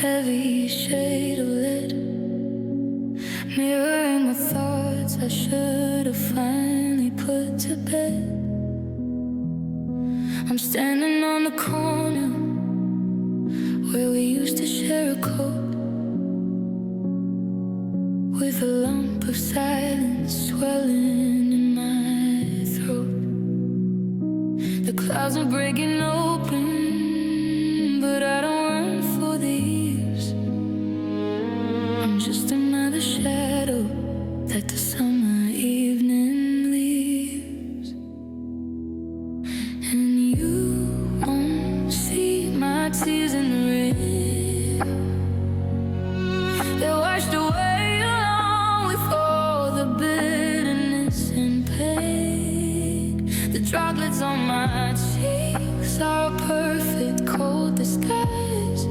heavy shade of lead, mirroring the thoughts I should have finally put to bed. I'm standing on the corner where we used to share a coat, with a lump of silence swelling in my throat. The clouds are breaking open, but I don't run for the eaves. I'm just another shadow that the summer evening leaves. And you won't see my tears in the rain. They're washed away along with all the bitterness and pain. The droplets on my cheeks are a perfect cold disguise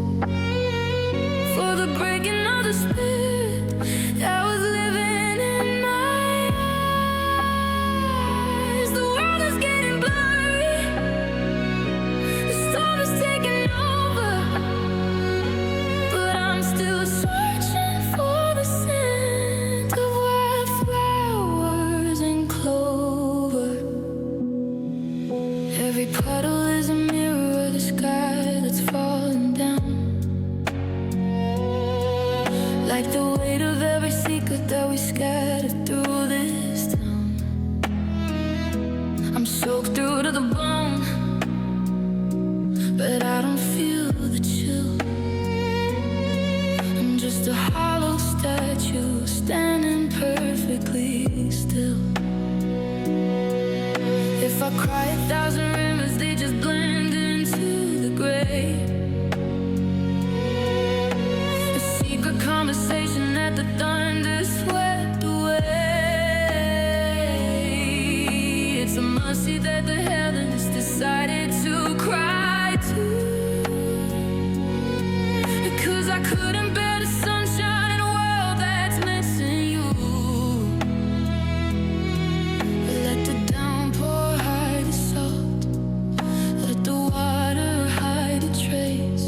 for the breaking of the spirit that was living in my eyes. The world is getting blurry, the storm is taking over, but I'm still searching for the scent of wildflowers and clover. Every puddle is a mirror of the sky that's falling down, like the weight of every secret that we scattered through this town. I'm soaked through to the bone, but I don't feel the chill. I'm just a hollow statue standing perfectly still. If I cry 1,000 rivers, they just blend into the gray. A secret conversation that the thunder swept away. It's a mercy that the heavens decided to cry too, because I couldn't bear the sunshine in a world that's missing you. Let the downpour hide the salt, let the water hide the trace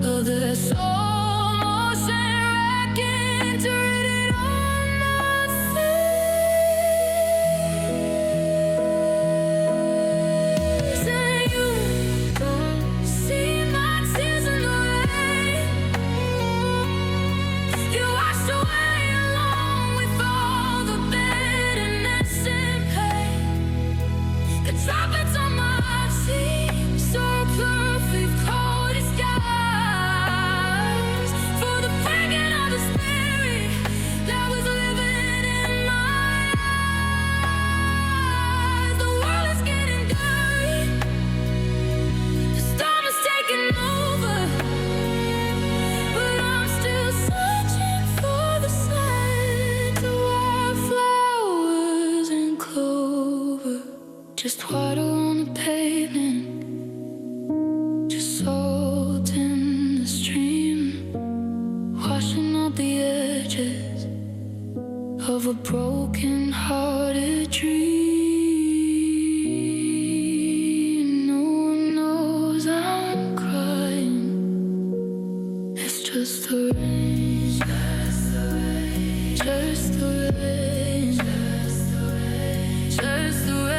of the slow motion wrecking to rid it on my face. And you don't see my tears in the rain. You washed away along with all the bitterness and pain. The droplets on my cheeks are a perfect cold disguise for the breaking of the spirit that was living in my eyes. The world is getting dirty, the storm is taking over, but I'm still searching for the scent of wildflowers and clover. Just water on the pavement, just salt in the stream, washing out the edges of a broken-hearted dream. No one knows I'm crying, it's just the rain, just the rain, just the rain, just the rain, just the rain.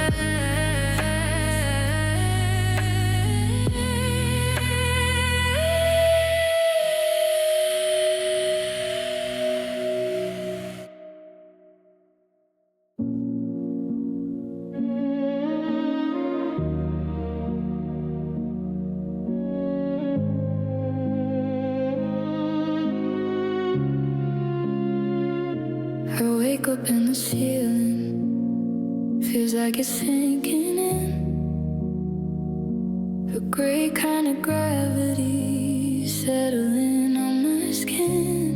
I wake up in the ceiling, feels like it's sinking in, a gray kind of gravity settling on my skin.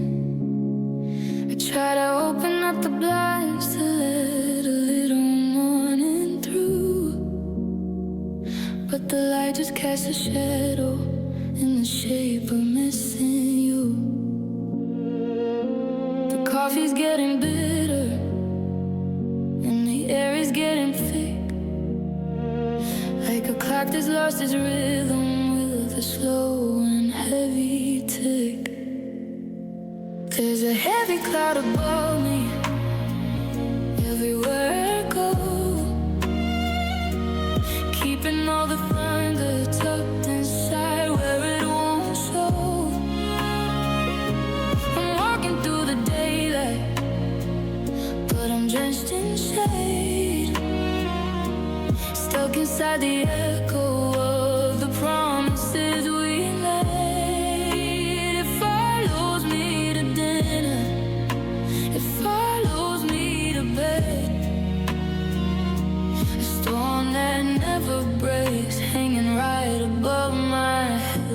I try to open up the blinds to let a little morning through, but the light just casts a shadow in the shape of missing you. The coffee's getting bitter and the air is getting thick, like a clock that's lost its rhythm with a slow and heavy tick. a heavy cloud above me everywhere I go, keeping all the thunder tucked inside where it won't show. I'm walking through the daylight, but I'm drenched in shade, stuck inside the echo of the promises we made. It follows me to dinner, it follows me to bed, a storm that never breaks, hanging right above my head.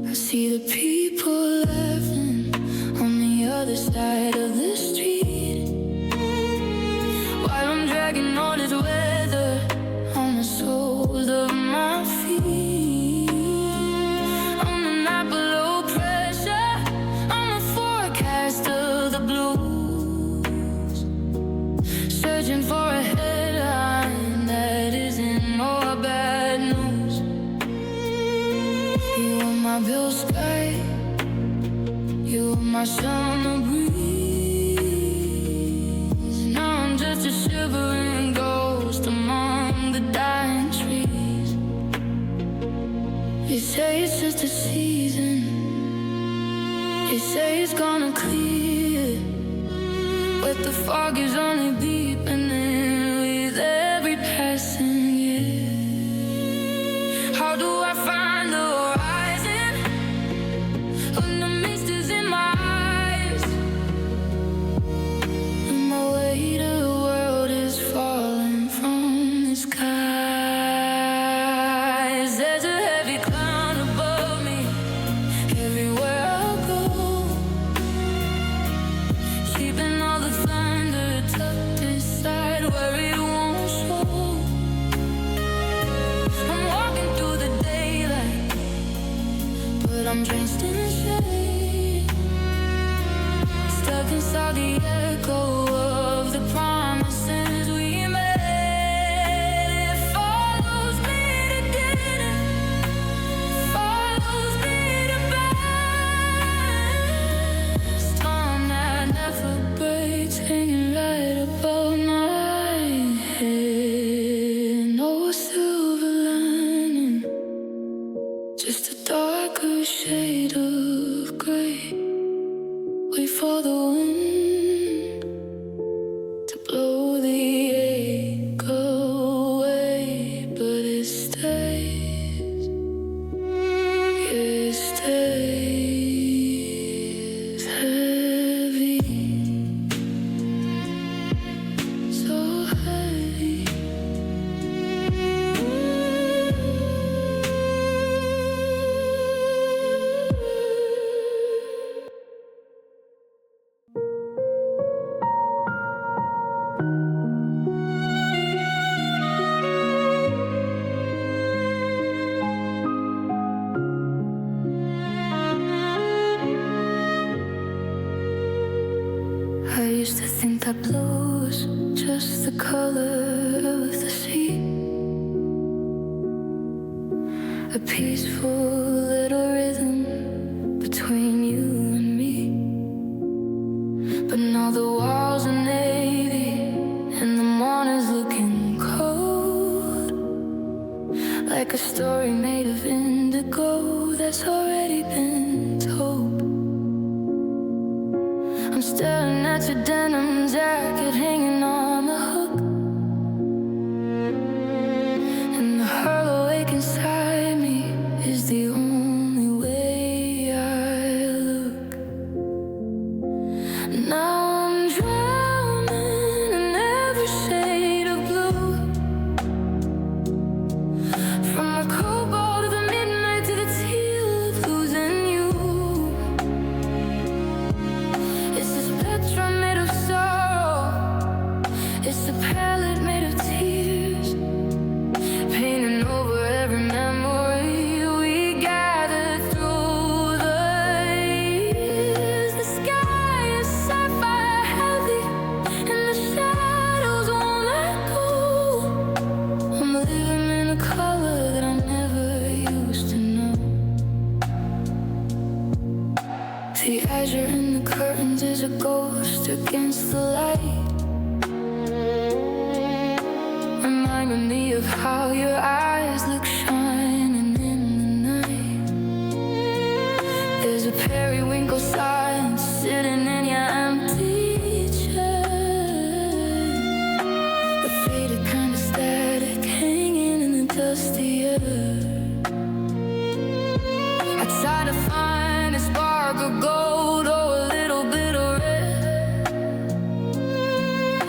I see the people laughing on the other side of the street, while I'm dragging all this weather on the soles of my feet. I'm the night below pressure, I'm the forecast of the blues, searching for a headline that isn't more bad news. You were my blue sky, you were my summer breeze. Now I'm just a shivering ghost among the dying trees. You say it's just a season, you say it's gonna clear, but the fog is only deepening with every passing year. How do I find the horizon when the mist is in my eyes, and my way to the world is falling from the skies? There's a heavy cloud above me everywhere I go, keeping all the thunder tucked inside where it won't show. I'm walking through the daylight, but I'm drenched in shade, stuck inside the echo of the promises we made. It follows me to dinner, follows me to bed, storm that never breaks, hanging right above my head. No silver lining, just a darker shade of gray. Wait for the wind to blow the ache away, but it stays, it stays heavy, so heavy. I used to think that blue was just the color of the sea, a peaceful little rhythm between you and me. But now the walls are navy and the morning's looking cold, like a story made of indigo that's already been told. I'm staring at your denim jacket hanging on the hook, and the hurl awake inside me is the only treasure in the curtains is a ghost against the light, reminding me of how your eyes look shining in the night. There's a periwinkle silence sitting in your empty chair, the faded kind of static hanging in the dusty air. I try to find a spark of gold or a little bit of red,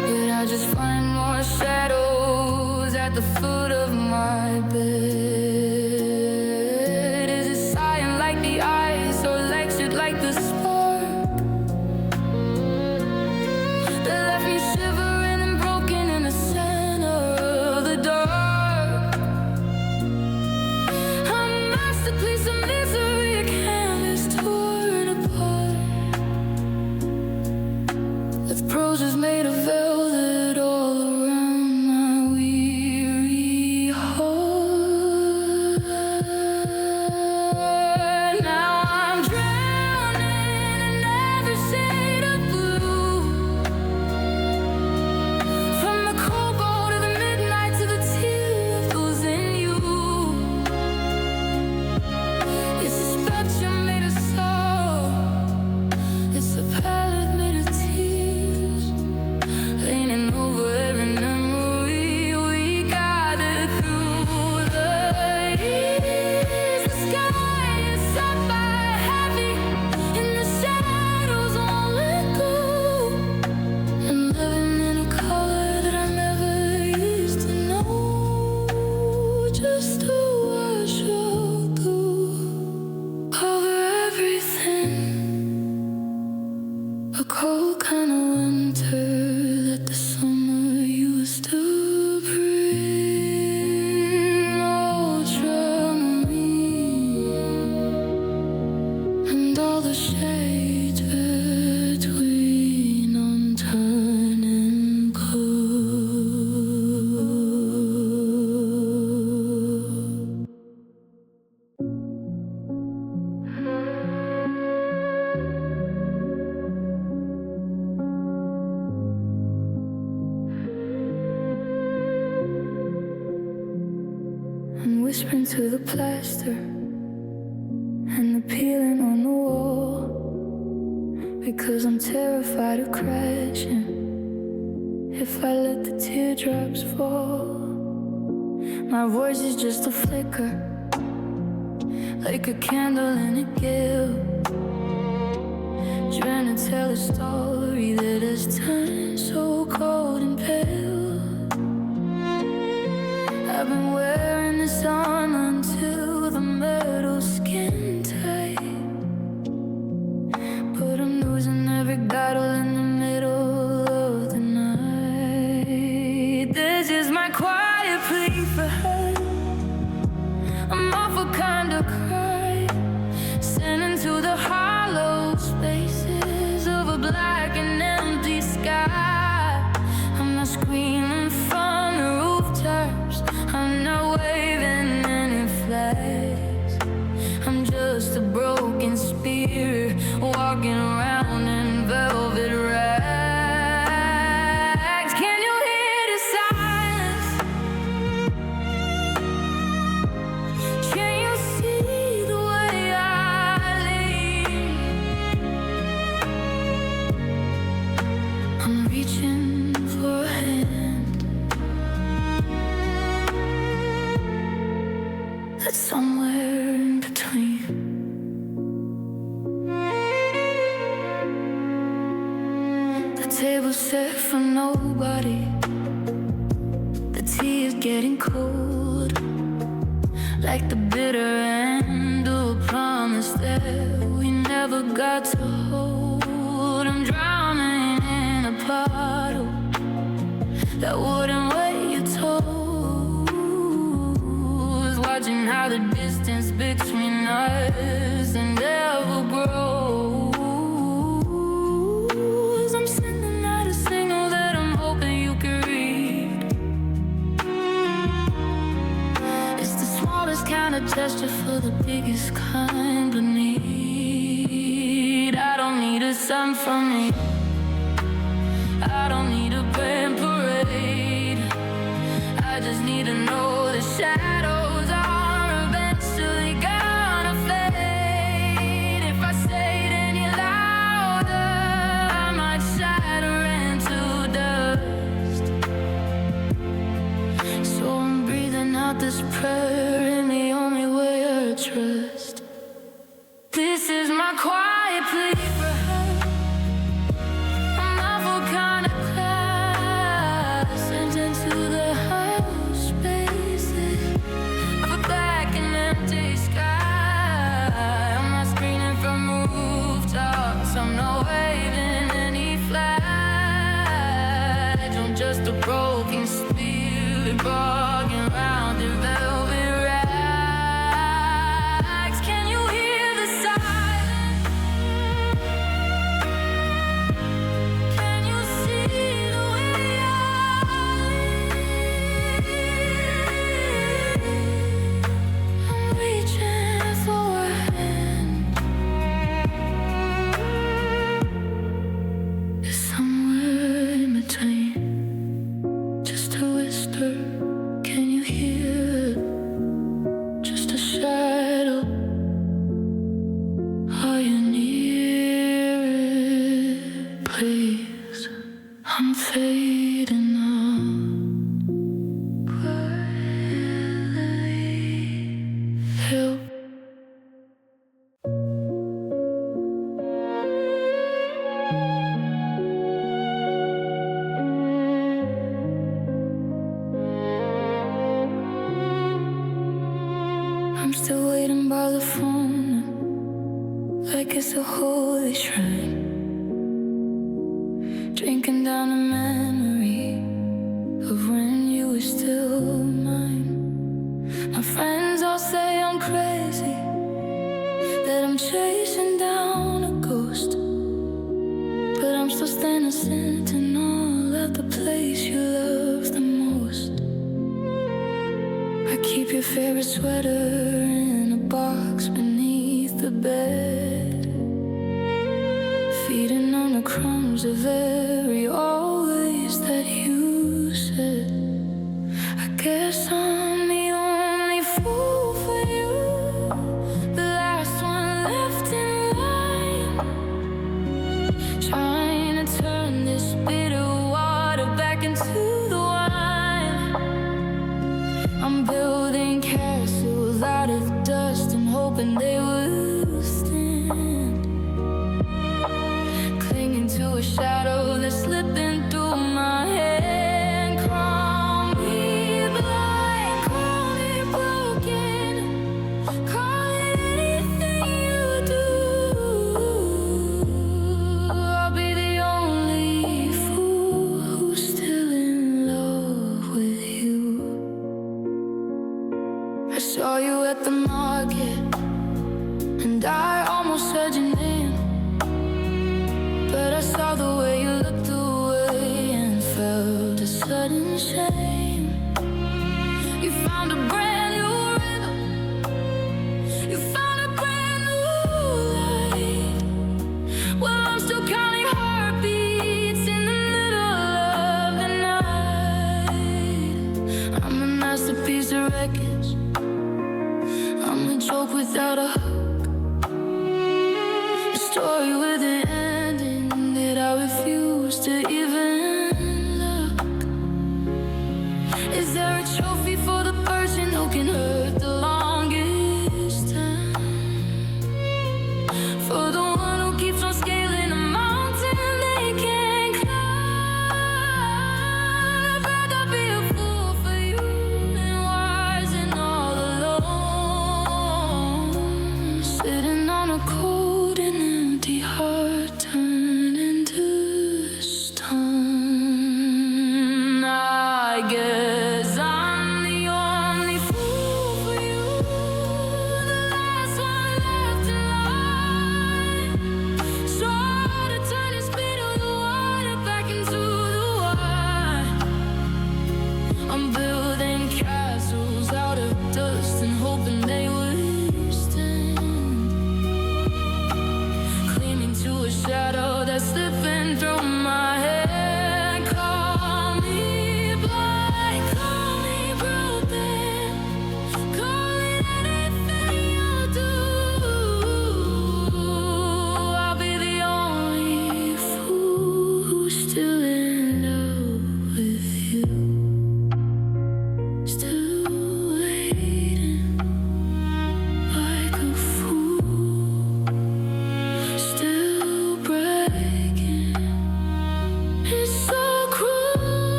but I just find more shadows at the foot of my bed. Is it sighing like the ice or lectured like the spark that left me shivering and broken in the center of the dark? A masterpiece of misery, a canvas torn apart. The prose is made of velvet all around my weary heart. Now I'm drowning in every shade of blue, from the cobalt to the midnight to the tears in you. It's a spectrum made of salt, it's a palette made of tears, leaning over every memory we gathered through the years. The sky is sapphire heavy, and the shadows won't let go. I'm living in a color that I never used to know, just to wash out through, cover everything. A cold kind of winter that the summer used to bring. Ultramarine and all the shades between, unturning cold. I'm whispering to the plaster and the peeling on the wall, because I'm terrified of crashing if I let the teardrops fall. My voice is just a flicker, like a candle in a gale, trying to tell a story that has turned so cold and pale. I've been wearing this on until the metal skin tight, but I'm losing every battle in the middle of the night. This is my quiet plea for her. I'm awful kind of cry, sending to the hollow spaces of a black and empty sky. I'm not screaming from the rooftops, I'm not waving any flags. I'm just a broken spirit walking around in velvet rags. Can you hear the silence? Can you see the way I lean? I'm reaching for a hand that's somewhere in between. The table's set for nobody, the tea is getting cold, like the bitter end of a promise that we never got to hold. I'm drowning in a puddle that wouldn't weigh your toes, watching how the distance between us and ever grows. I'm sending out a signal that I'm hoping you can read. It's the smallest kind of gesture for the biggest kind of need. I don't don't need a sun from me. I don't need a grand parade. I just need to know the shadows are eventually gonna fade. If I stayed any louder, I might shatter into dust. So I'm breathing out this prayer in the only way I trust. This is my quiet plea for her. I'm awful kind of class sent into the house spaces of a black and empty sky. I'm not screaming from rooftops, I'm not waving any flags. I'm just a broken spirit barking round the velvet rags. Can you hear the silence? Can you see the way I live? I'm reaching for a hand. It's somewhere in between, just a whisper. Can you hear it? Just a shadow. Are you near it? Please, I'm fading out. Quietly, help. I'm still waiting by the phone, like it's a holy shrine, drinking down a memory of when you were still mine. My friends all say I'm crazy, that I'm chasing down a ghost, but I'm still standing sentinel at the place you love the most. I keep your favorite sweater in a box beneath the bed, feeding on the crumbs of every always that you said. I guess I'm the only fool for you, the last one left in line, trying to turn this bitter water back into the wine. I'm building castles out of dust and hoping they will stand, clinging to a shadow that's slipping through my hand. Call me blind, call me broken, call it anything you do. I'll be the only fool who's still in love with you. I saw you at the market, and I almost said your name, but I saw the way you looked away and felt a sudden shame. You found a brand new rhythm, you found a brand new light. Well, I'm still counting heartbeats in the middle of the night. I'm a masterpiece of wreckage, I'm a joke without a hook, a story with an ending that I refuse to even look. Is there a trophy for the person who can hurt the longest time? For the one who keeps on scaling a mountain they can't climb. I'd rather be a fool for you than wise and all alone, sitting on a cold and empty heart turning to stone. I guess I'm the only fool for you, the last one left in line. So to turn this bitter water back into the wine. I'm building castles out of dust and hoping they will stand,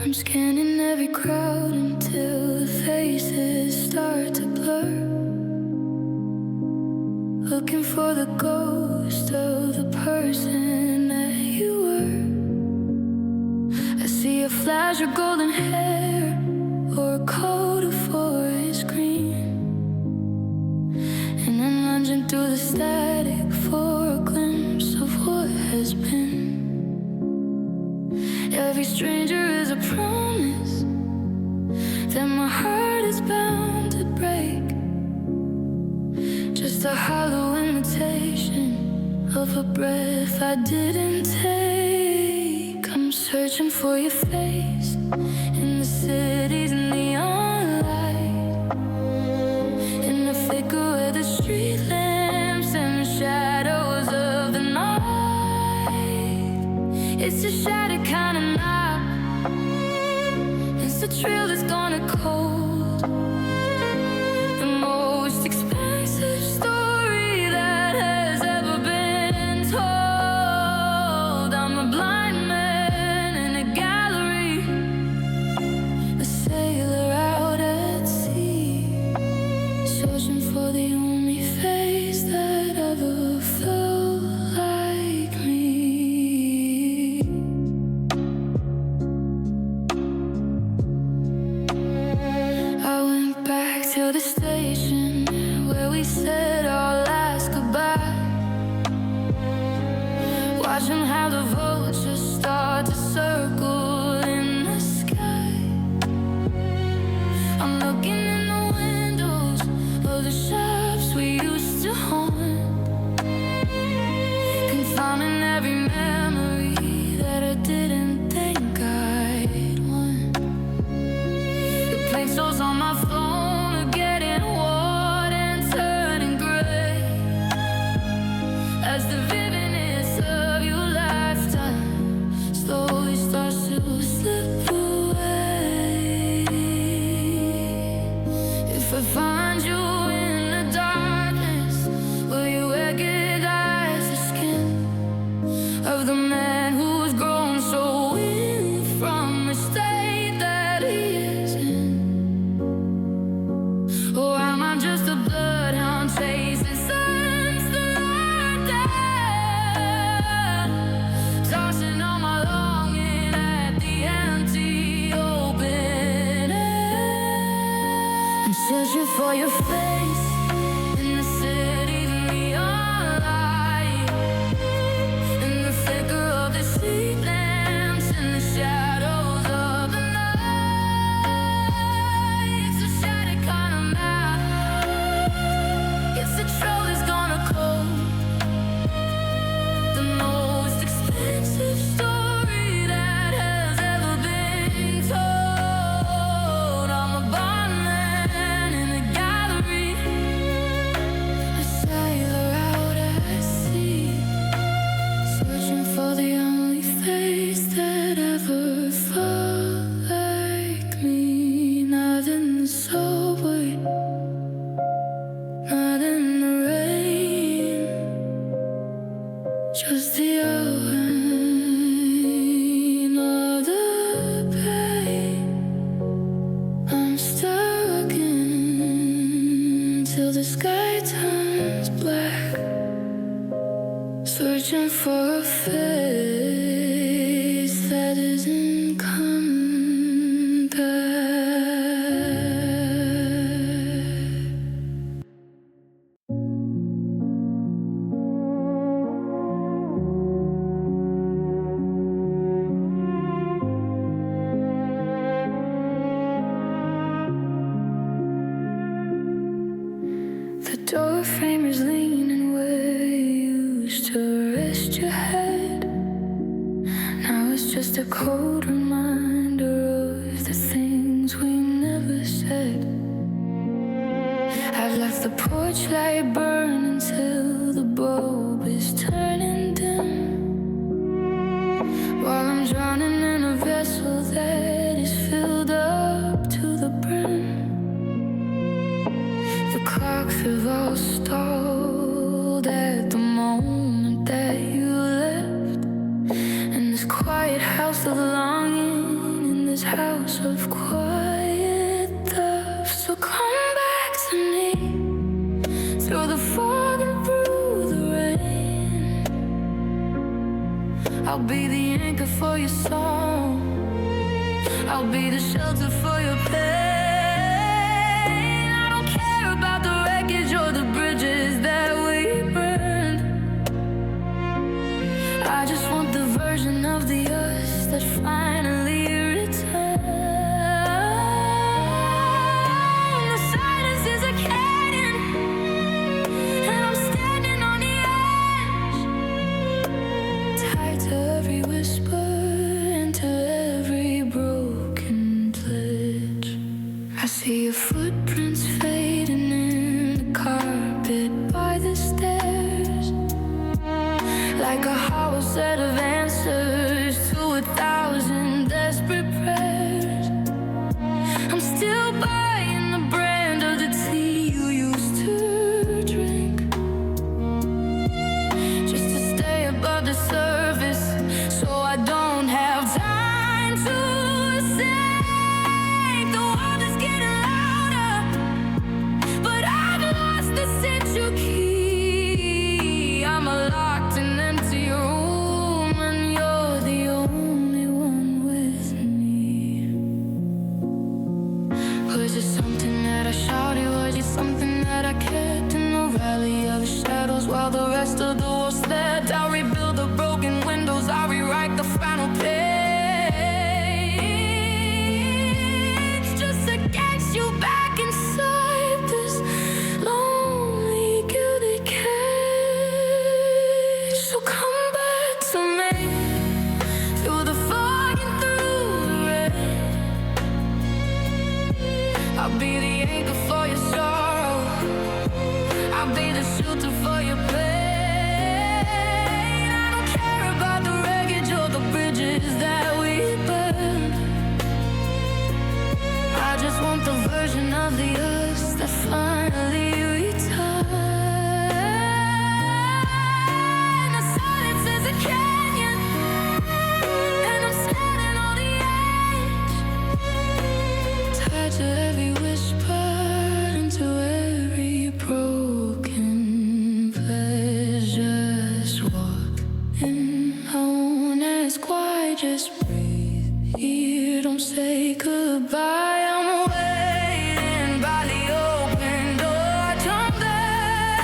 I'm scanning every crowd until the faces start to blur, looking for the ghost of the person that you were. I see a flash of golden hair or a coat of forest green, and I'm lunging through the static for a glimpse of what has been. Every stranger is a promise that my heart is bound to break, just a hollow imitation of a breath I didn't take. I'm searching for your face in the city's neon light, in the flicker where the street lamps and the shadows of the night. It's a shattered kind of night. It's a trail that's gone cold, the most expensive story that has ever been told. I'm a blind man in a gallery, a sailor out at sea, searching for the only face that ever felt like me. To the station where we said our last goodbye, watching how the vultures start to circle in the sky. I'm looking in the windows of the shops we used to haunt, confounding every memory that I didn't think I'd want. The pixels on my phone as the vividness of your lifetime slowly starts to slip away. If I find you in the darkness, will you recognize the skin of the man who's grown so weak from the state that he is in? Or am I just a bloodhound chasing tossing all my longing at the empty open air? I'm searching for your face in the city's neon light, in the flicker of the street lamps and the shadows of the night. It's a shattered kind of map. It's a trail that's gonna cold, the most expensive story that has ever been told. I'm a blind man in a gallery, a sailor out at sea, searching for the only face that ever felt like me. Not in the subway, not in the rain, just the outline of the pain. I'm stuck in till the sky turns black, searching for a face that isn't coming back. The door frame is leaning where you used to rest your head. Now it's just a cold reminder of the things we never said. I've left the porch light burn until the bulb is turning dim, while I'm drowning in a vessel that is filled up to the brim. The clocks have all stalled at the moment that you left, and this quiet house of longing in the this house of quiet theft. So come back to me through the fog and through the rain. I'll be the anchor for your song. I'll be the shelter for your pain. I don't care about the wreckage or the bridges that we burned. I just want the version of the us that finally returned. The silence is a canyon, and I'm standing on the edge, tied to every whisper and to every broken pledge. I see your footprints fading in the carpet by the stairs, like a hollow set of answers to 1,000 desperate prayers. I'm still buying the brand of the tea you used to drink, just to stay above the surface, so I don't have time to sink. The world is getting louder, but I've lost the sense you keep. I'm locked in empty room, and you're the only one with me. Was it something that I shouted? Was it something that I kept in the valley of the shadows while the rest of the world slept? I'll rebuild the broken windows, I'll rewrite the final page, just to get you back inside this lonely, guilty cage. So come back to me through the fog and through the rain. I'll be the anchor for your sorrow. I'll be the shelter for your pain. I don't care about the wreckage or the bridges that we burned. I just want the version of the us that finally returned. The silence is a canyon, and I'm standing on the edge, tied to every whisper and to every broken pledge. Just walk in, I won't ask why, just breathe here, don't say goodbye. I'm waiting by the open door, turn back.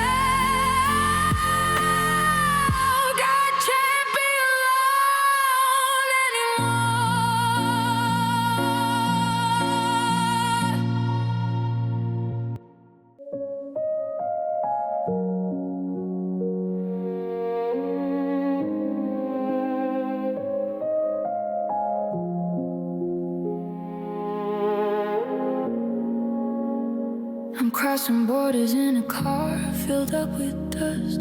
I can't be alone anymore. I'm crossing borders in a car filled up with dust,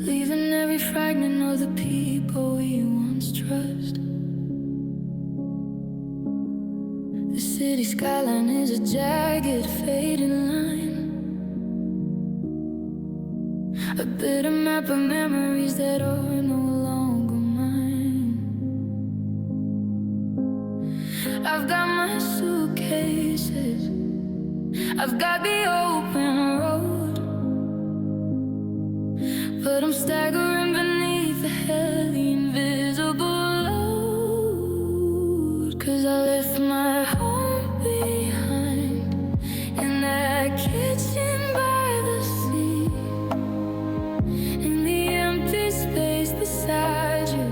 leaving every fragment of the people we once trust. The city skyline is a jagged, fading line, a bitter map of memories that are no longer mine. I've got my suitcases, I've got the open road, but I'm staggering beneath the heavy invisible load. 'Cause I left my home behind in that kitchen by the sea, in the empty space beside you,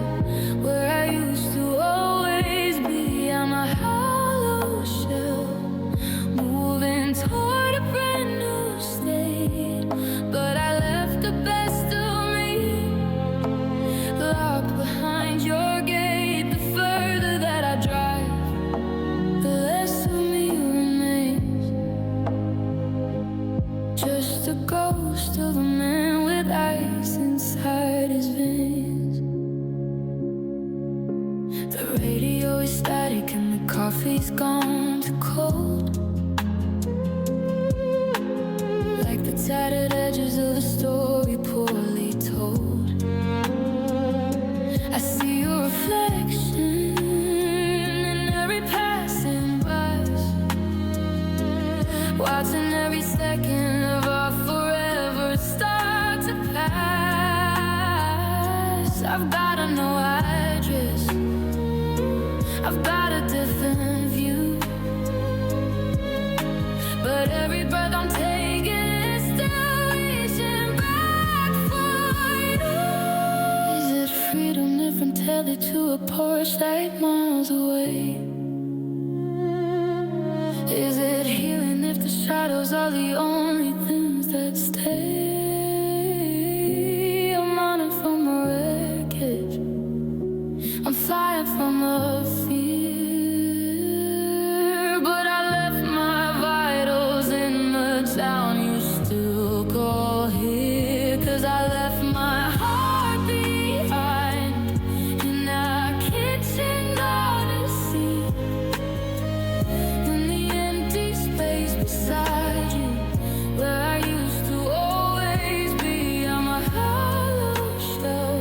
where I used to always be. I'm a hollow shell, moving toward a brand new state, but I left the best of me locked behind your gate. The further that I drive, the less of me remains, just a ghost of a man with ice inside his veins. The radio is static and the coffee's gone too cold, like the tattered edges of a story poorly told. I see your reflection belly to a porch 8 miles away. Is it healing if the shadows are the only things that stay? I'm running from a wreckage, I'm flying from a fear, but I left my vitals in the town you still call here. 'Cause I left my heart behind in that kitchen garden seat, in the empty space beside you, where I used to always be. I'm a hollow shell,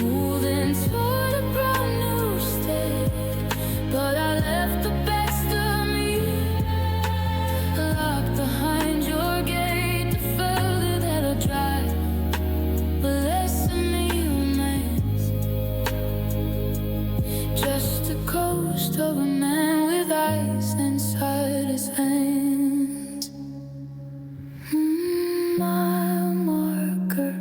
moving toward a brand new state, but I left the best of me locked behind your gate. The further that I drive, the less of me remains. Just a ghost of a man with ice inside his veins. Mile marker,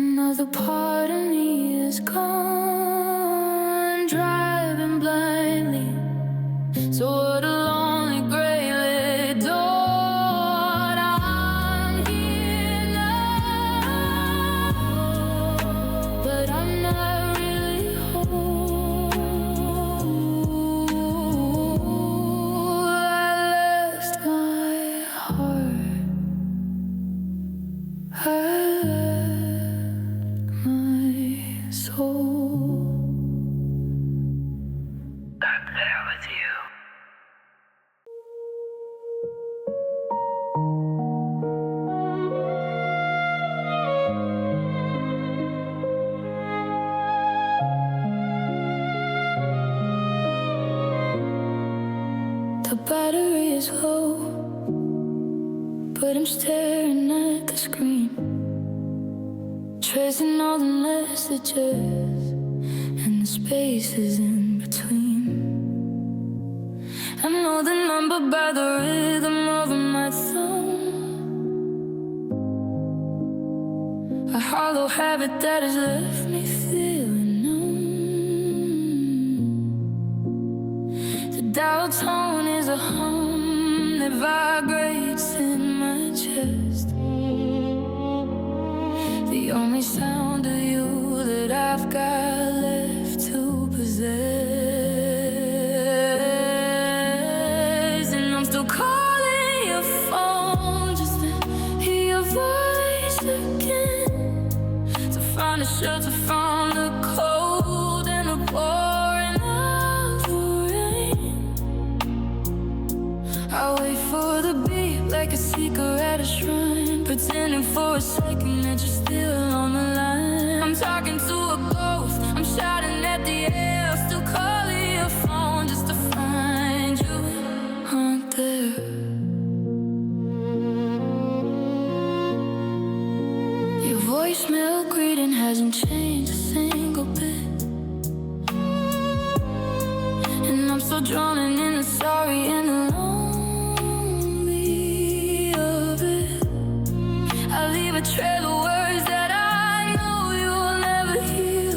another part of me is gone, driving blindly toward a lonely gray lit door. I'm here now, but I'm not really whole. I left my heart, I left my soul. I'm there with you. The battery is low, but I'm staring at the screen, tracing all the messages and the spaces in between. I know the number by the rhythm of my thumb, a hollow habit that has left me feeling numb. The dial tone is a hum that vibrates in my chest, the only sound of you that I've got left to possess. And I'm still calling your phone just to hear your voice again, to find a shelter from the cold and the pouring of the rain. I wait for the beat like a seeker at a shrine, pretending for a second that you're still on the line. I'm talking to a ghost, I'm shouting at the air, still calling your phone just to find you aren't there. Your voicemail greeting hasn't changed a single bit, and I'm still drowning in the sorry and the lonely of it. I leave a trail of words that I know you'll never hear,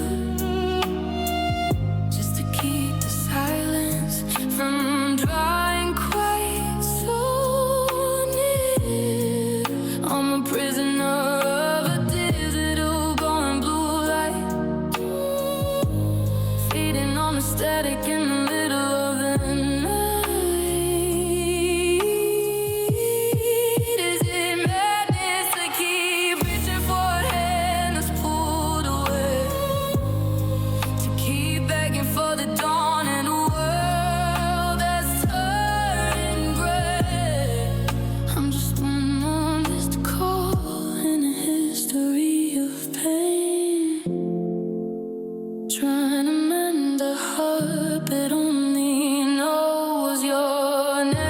just to keep the silence from drawing quite so near. I'm a prisoner of a digital going blue light, feeding on the static in the middle of the night. Is it madness to keep reaching for a hand that's pulled away, to keep begging for the dawn and a world that's turning gray? I'm just one more missed call in a history of pain, trying to mend a heart that only knows your name.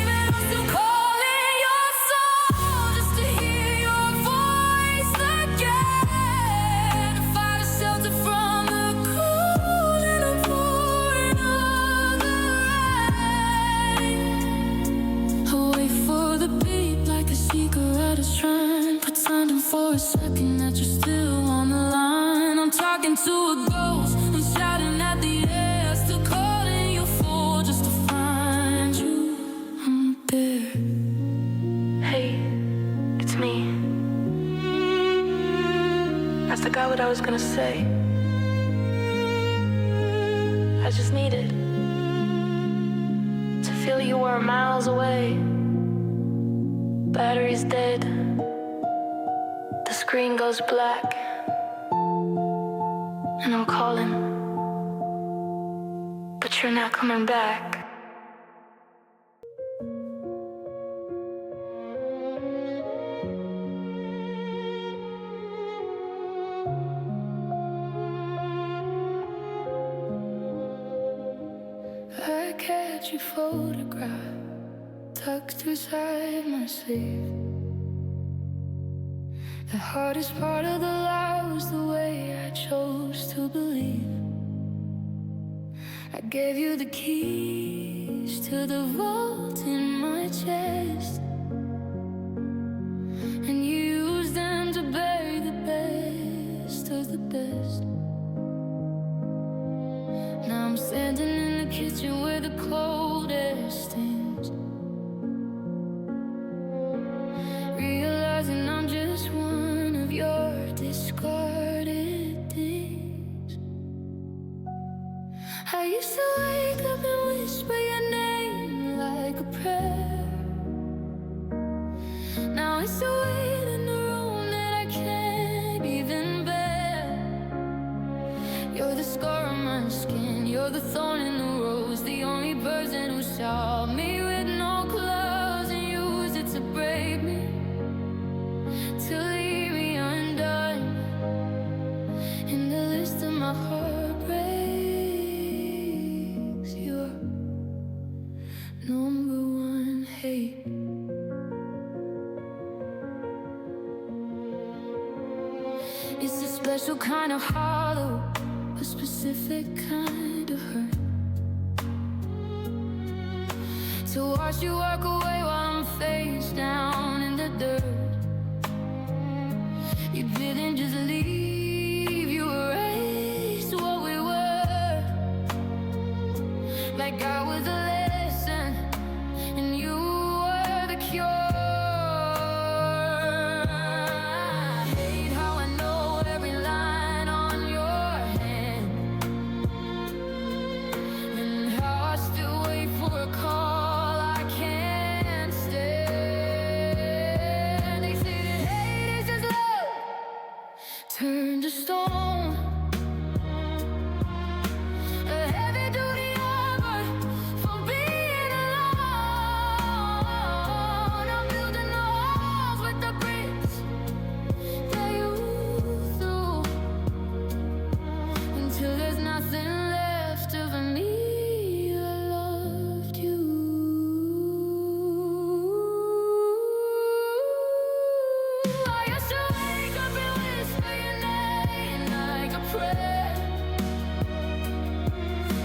And I'm still calling your soul just to hear your voice again, to find a shelter from the cold and the pouring of the rain. I wait for the beat like a seeker at a shrine, pretending for a second that you're still on the line. I'm talking to a ghost, I'm shouting at the air, still calling you full just to find you. I'm there. Hey, it's me. I forgot what I was gonna say. I just needed to feel you were miles away. Battery's dead, the screen goes black, and I'm calling, but you're not coming back. I catch your photograph tucked inside my sleeve. The hardest part of the lie was the way I chose to believe. I gave you the keys to the vault in my chest, and you used them to bury the best of the best. Now I'm standing in the kitchen where the cold air stings, realizing I'm just one of your discarded things. I used to wake up and whisper your name like a prayer. Now it's a weight in the room that I can't even bear. You're the scar on my skin, you're the thorn in the rose, the only person who saw me with no clothes and used it to break me, to leave me undone. In the list of my heartbreaks, you're number one hate. It's a special kind of hollow, a specific kind of hurt, to watch you walk away while I'm face down in the dirt. You didn't just leave, you erased what we were, like I was a lesson and you were the cure. I hate how I know every line on your hand, and how I still wait for a call I can't stand. They say that hate is just love turned to stone, a heavy duty armor for being alone. I'm building the walls with the bricks that you threw, until there's nothing left of me. I loved you. I used to wake up and whisper your name like a prayer.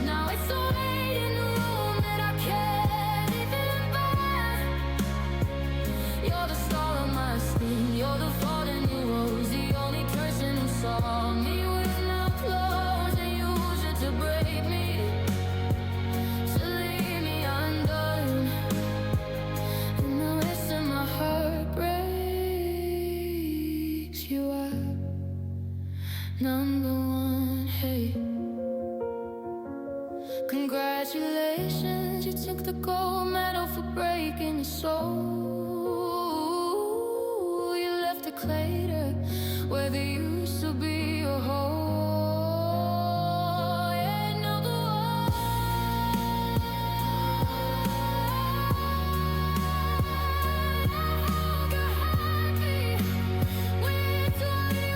Now it's a weight in the room that I can't even bear. You're the star on my skin, you're the fault in the rose, the only person who saw me with no clothes and used it to break me, to leave me undone. And the rest of my heart breaks. You are number one hate. Congratulations, you took the gold medal for breaking your soul. You left a crater where there used to be a hole. Yeah, number one. Got happy with what you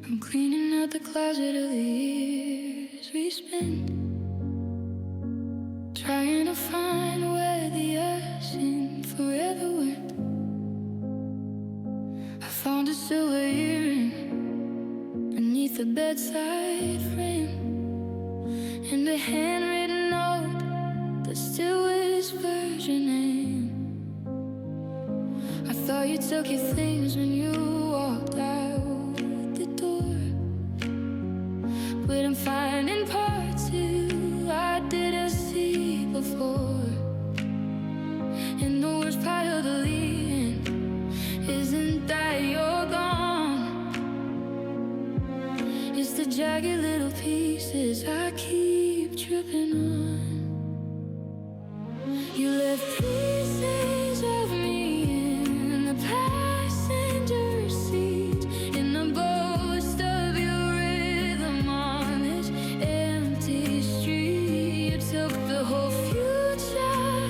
I'm cleaning out the closet of the years we spent, trying to find where the ocean forever went. I found a silver earring beneath the bedside frame, and a handwritten note that still whispers your name. I thought you took your things when you walked out the door, but I'm finding parts you I didn't see before. And the worst part of the leaving isn't that you're gone, it's the jagged little pieces I keep tripping on. You left pieces of me in the passenger seat, in the ghost of your rhythm on this empty street. You took the whole future,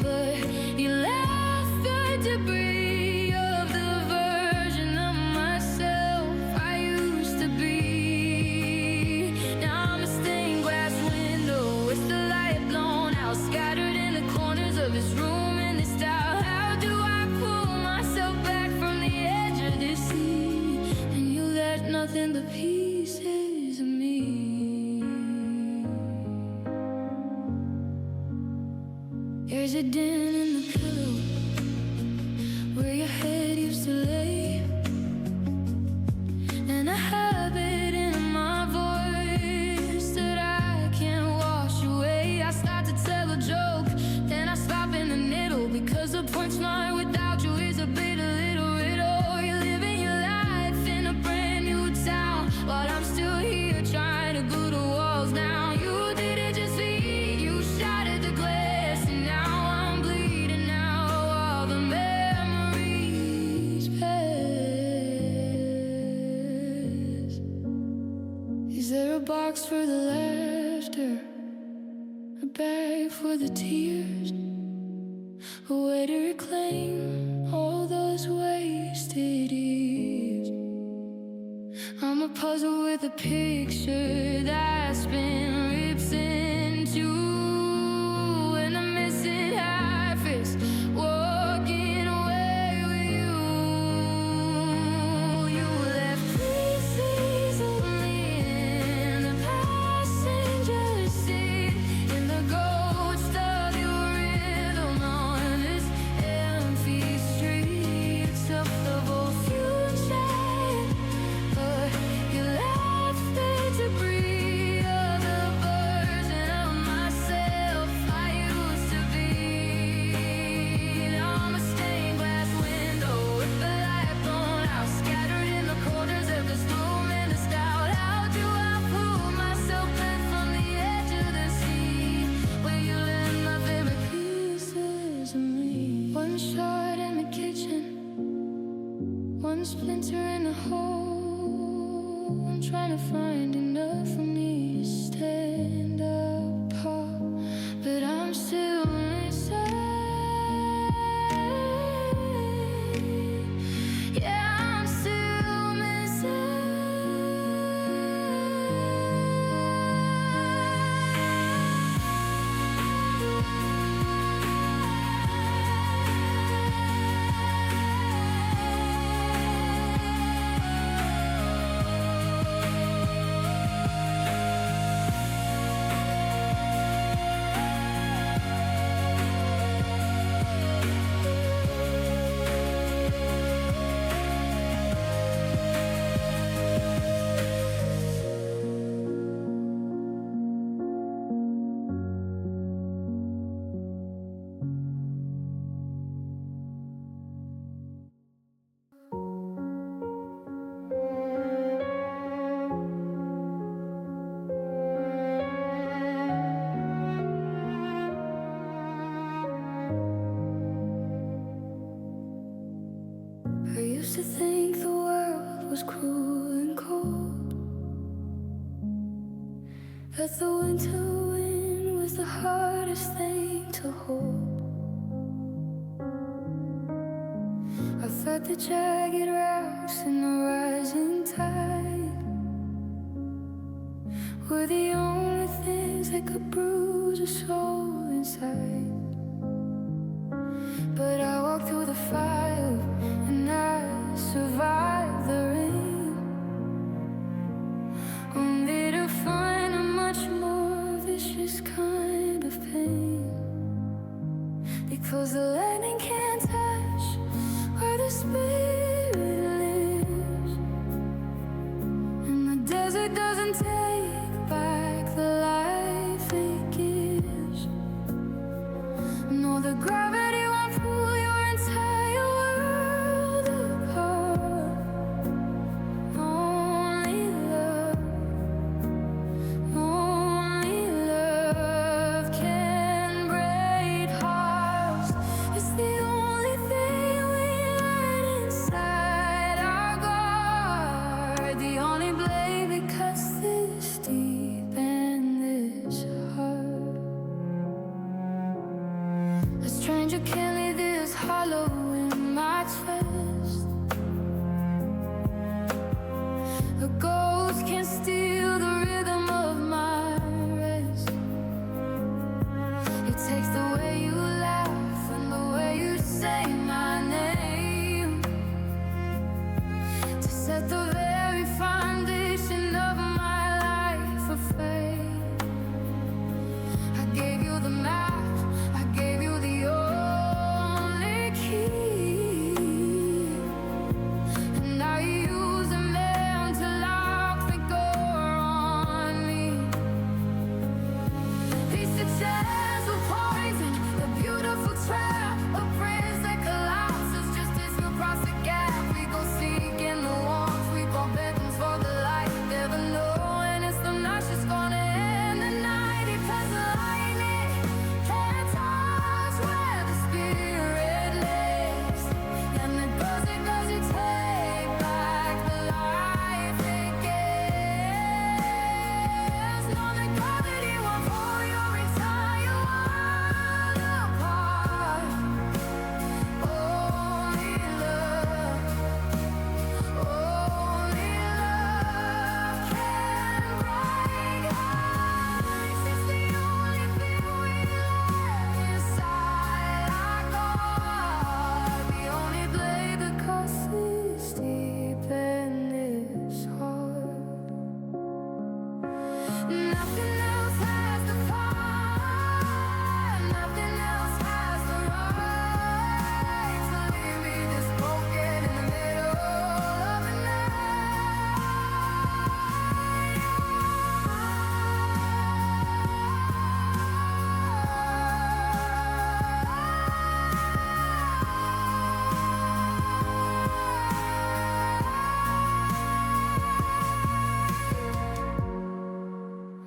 but you left the debris of the version of myself I used to be. Now I'm a stained glass window with the light blown out, scattered in the corners of this room and this style. How do I pull myself back from the edge of this sea? And you left nothing but pieces of me. There's a dent in the pillow where your head used to lay, and a habit in my voice that I can't wash away. I start to tell a joke, then I stop in the middle, because the punchline without you is a bit a little riddle. You're living your life in a brand new town, but I'm still here trying to glue the walls down. You did it just for you shattered the glass, and now I'm bleeding out all the memories past. Is there a box for the laughter, a bag for the tears, a way to reclaim all those wasted years? I'm a puzzle with a picture that's been ripped in two, and the missing half is walking away with you. You left pieces of me in the passenger seat, in the ghost of your rhythm on this empty street. You took the whole future, but you left the debris of the version of myself I used to be. Now I'm a stained glass window with the light blown out, scattered in the corners of this room and this doubt. How do I pull myself back from the edge of the sea, where you left nothing but pieces of me? One shot in the kitchen, one splinter in the hole. I'm trying to find enough for me to stand apart, but I'm still missing. Yeah, I'm still I used to think the world was cruel and cold, that the winter wind was the hardest thing to hold. I felt the jagged rocks and the rising tide were the only things that could bruise a soul inside. But I walked through the fire and I survived the rain, only to find a much more vicious kind of pain. Because the lightning can't touch where the spirit lives, and the desert doesn't take back the life it gives. No, the gravity won't pull your entire world apart. Only love can break hearts. It's the only thing we let inside our guard, the only blade that cuts this deep and this hard. A stranger can't leave this hollow in my chest. A ghost can't steal the rhythm of my rest. It takes the way you laugh and the way you say my name to set the very foundation of my life afraid. I gave you the map, I gave you the only key, and now you use a man to lock the door on me. Piece of chance with poison, a beautiful trap, a bridge that collapses just as you cross the gap. We go seeking the warmth, we go begging for the light, never knowing it's the night she's gonna end the night. Because the lightning can't touch where the spirit lives, and the desert doesn't take back the life it gives. No, the gravity won't pull your entire world apart. Only love can break hearts. It's the only thing we let inside our guard, the only blade that cuts this deep and this hard. Nothing else has the power, nothing else has the right to leave me this broken in the middle of the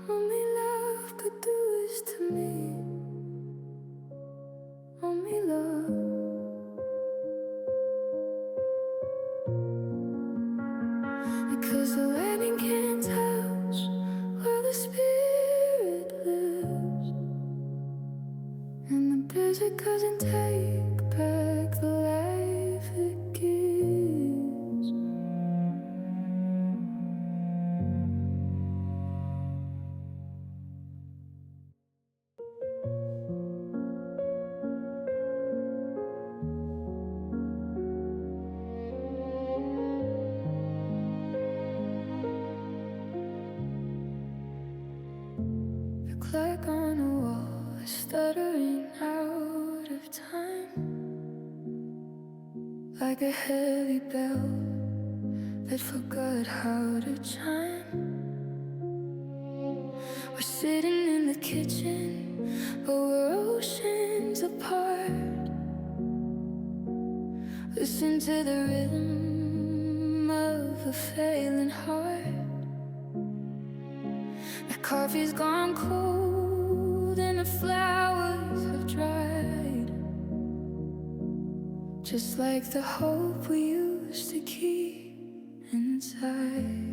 Only love could do this to me. Only love. Because the lightning can't touch where the spirit lives, and the desert doesn't take back the life it gives. The clock on the wall is stuttering out of time, like a heavy bell that forgot how to chime. We're sitting in the kitchen, but we're oceans apart. Listen to the rhythm of a failing heart. The coffee's gone cold and the flowers have dried, just like the hope we used to keep inside.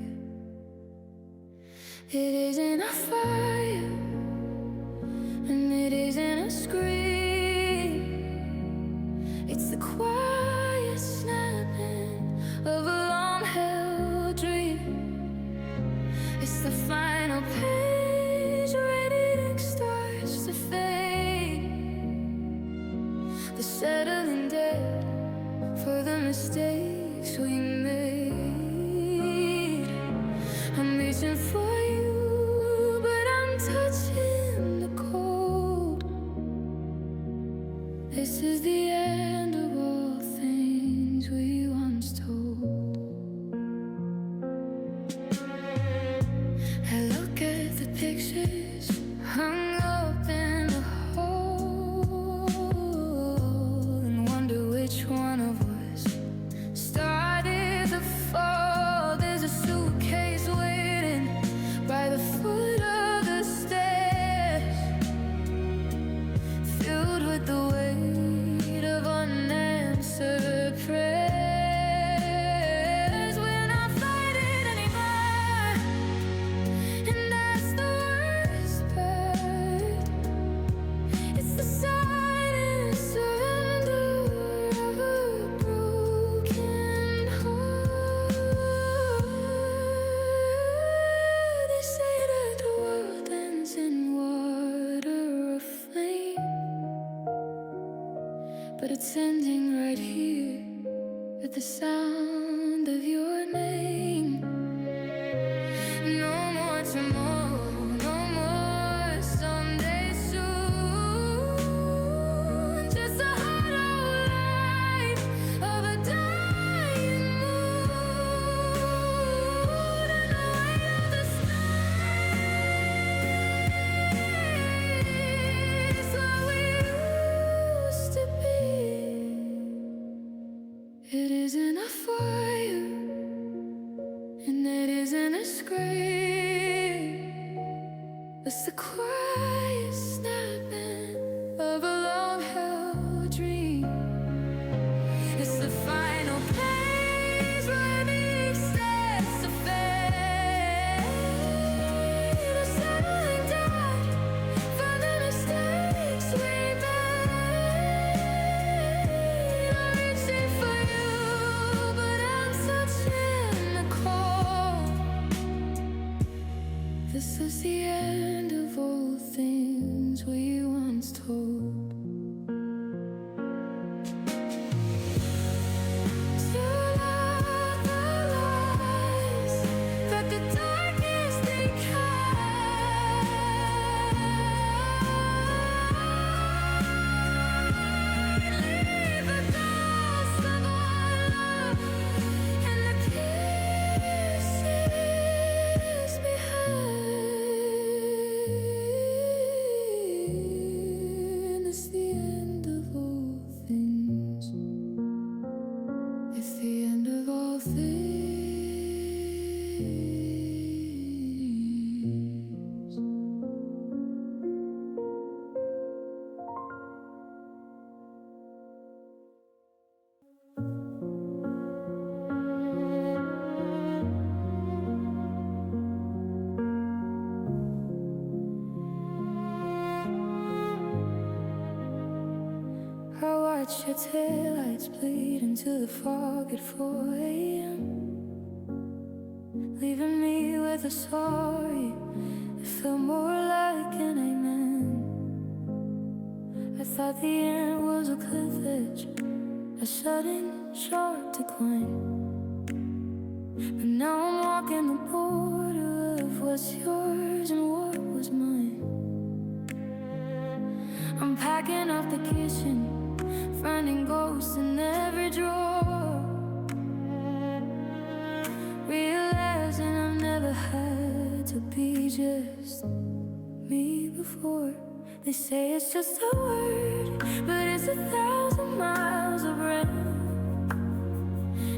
It isn't a fire, and it isn't a scream. It's the quiet snap it's ending right here at the sound of your name. No more tomorrow, no more someday soon. Just a hollow light of a dying moon and the weight of the skies where we used to be. It isn't a fire, and it isn't a scream. It's the quiet snapping of a long-held dream. It's the final page where the starts to fade. A settling tide for the mistakes we made. I'm reaching for you, but I'm touching the cold. This is the end of all things we once told. To love the lies that the darkness they hide. Leave the ghost of our love and the kisses behind. It's the end of all things. It's the end of all things. I watch your taillights bleed into the fog at 4 a.m., leaving me with a sorry that felt more like an amen. I thought the end was a cliff edge, a sudden sharp decline, but now I'm walking the border of what's yours and what was mine. I'm packing up the kitchen, finding ghosts in every drawer, realizing I've never had to be just me before. They say it's just a word, but it's 1,000 miles of rain.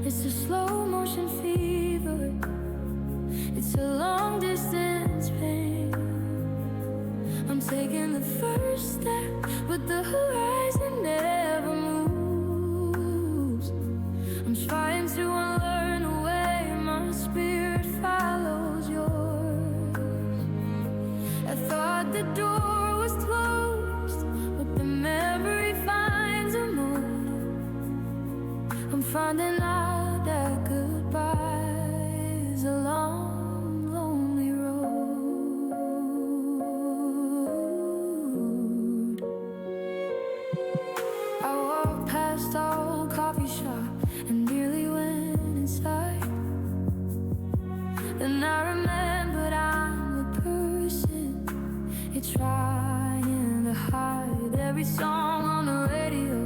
It's a slow motion fever, it's a long distance pain. I'm taking the first step, but the horizon never moves. I'm trying to unlearn the way my spirit follows yours. I thought the door was closed, but the memory finds a motive. I'm finding out that goodbye is a long, lonely road. I walked past the old coffee shop and nearly went inside. Then I remembered I'm the person you're trying to hide. Every song on the radio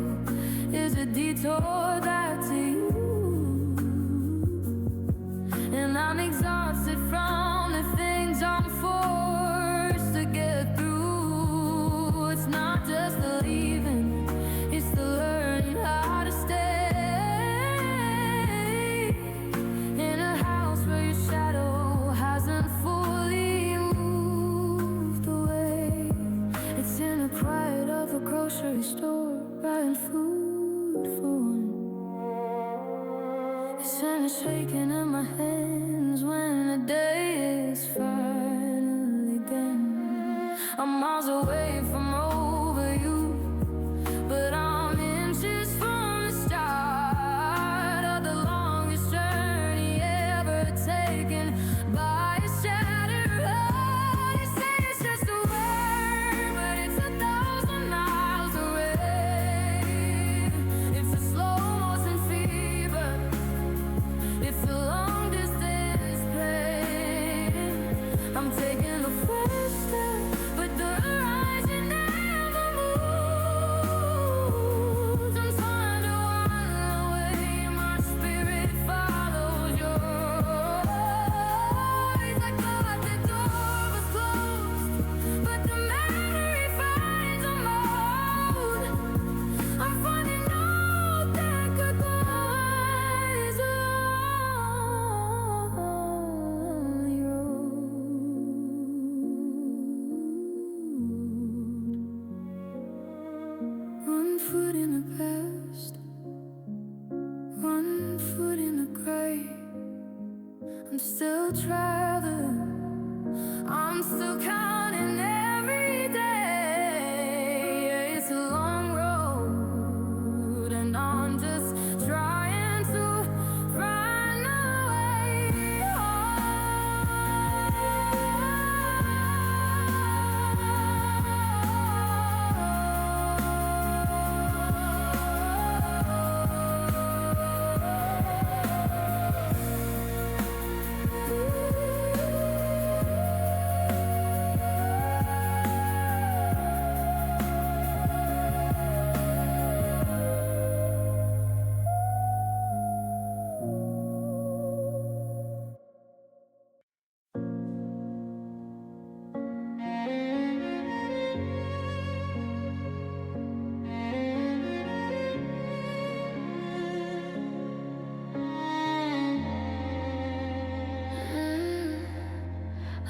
is a detour back to you, and I'm exhausted from the things I'm forced to get through. It's not just the leaving, it's the learning how to stay in a house where your shadow hasn't fully moved away. It's in the quiet of a grocery store, buying food for one. It's in the shaking in my hands when the day is finally done. I'm miles away from over you, but I'm inches from the start of the longest journey ever taken by a shattered heart. You say it's just a word, but it's 1,000 miles away. still traveling. I'm still counting every day. Yeah, it's a long road, and I'm just trying to find a way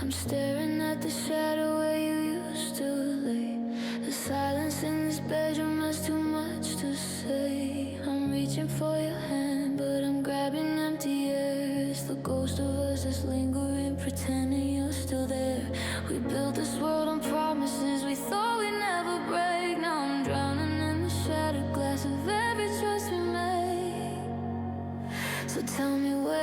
I'm staring at the shadow where you used to lay. The silence in this bedroom has too much to say. I'm reaching for your hand, but I'm grabbing empty air. It's the ghost of us that's lingering, pretending you're still there. We built this world on promises we thought we'd never break. Now I'm drowning in the shattered glass of every choice we made. So tell me where